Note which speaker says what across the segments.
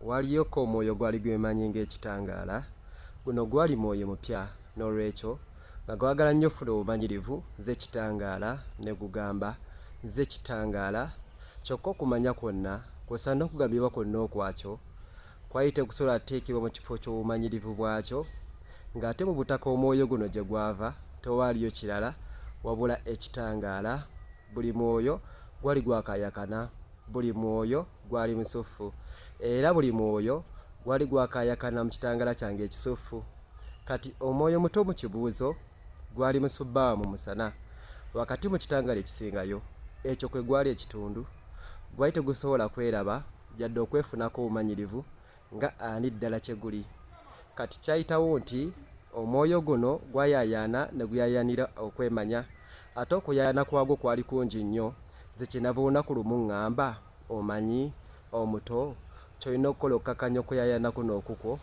Speaker 1: waliyoko omwoyo gwali gwemanyi ng'ekitangaala. Guno gwali mwoyo mupya n'olwekyo nga gwagala nnyo ofuna obumanyirivu nze kitangaala ne gugamba nze kitangaala. Kyokka okumanya kwonna kw'osaana okugambibwa kwonna okwakyo kwayite kusobola teekebwa mu kifo ky'obumanyirivu bwakyo, ng'ate mu butaka omwoyo guno gye gwava tewaaliyo kirala wabula ekitangaala. Buli mwoyo gwali gwakayakana, buli mwoyo gwali musuffu, era buli mwoyo gwali gwakayakana mu kitangaala kyange ekisuffu. Kati omwoyo muto mu kibuuzo gwali musubbaawa mu musana wakati mu kitangaala ekisingayo. Ekyo kwe gwali ekitundu, gwali tegusobola kweraba yadde okwefunako obumanyirivu nga ani ddala kye guli. Kati kyayitawo nti omwoyo guno gwayaayaana ne guyaayaanira okwemanya, ate okuyaayaana kwagwo kwali kungi nnyo. Nze kyenava olunaku lumu ŋŋamba, omanyi omuto, ky'olina okukola okukakkanya okuyaayaana kuno okukwo.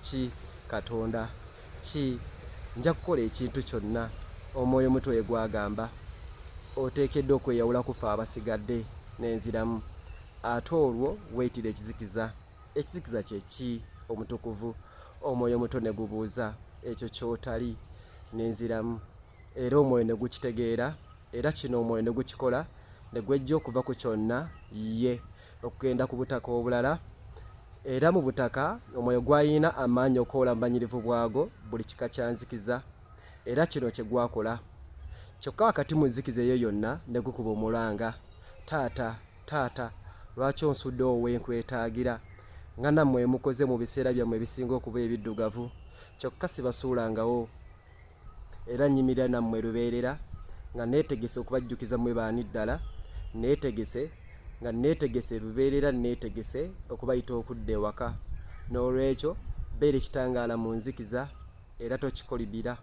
Speaker 1: Ki Katonda, ki? Nja kukola ekintu kyonna omwoyo muto we gwagamba. Oteekeddwa okweyawula ku ffe abasigadde n'enziramu, ate olwo weeyitira ekizikiza. Ekizikiza kye ki omutukuvu? Omwoyo muto ne gubuuza ekyo ky'otali n'enziramu, era omwoyo ne gukitegeera, era kino omwoyo ne gukikola, ne gwejja okuva ku kyonna ye okugenda ku butaka obulala. Era mu butaka omwoyo gwayina amaanyi okukola bumanyirivu bwagwo buli kika kya nzikiza, era kino kye gwakola. Kyokka wakati mu nzikiza eyo yonna ne gukuba omulanga, taata lwaki onsuddewo wenkwetaagira nga nammwe mukoze mu biseera byammwe ebisinga okuba ebiddugavu, kyokka sibasuulangawo. Era nnyimirira nammwe lubeerera nga neetegese okubajjukiza mmwe baani ddala, neetegese lubeerera, neetegese okubayita okudda ewaka. N'olwekyo beera ekitangaala mu nzikiza era tokikolibira.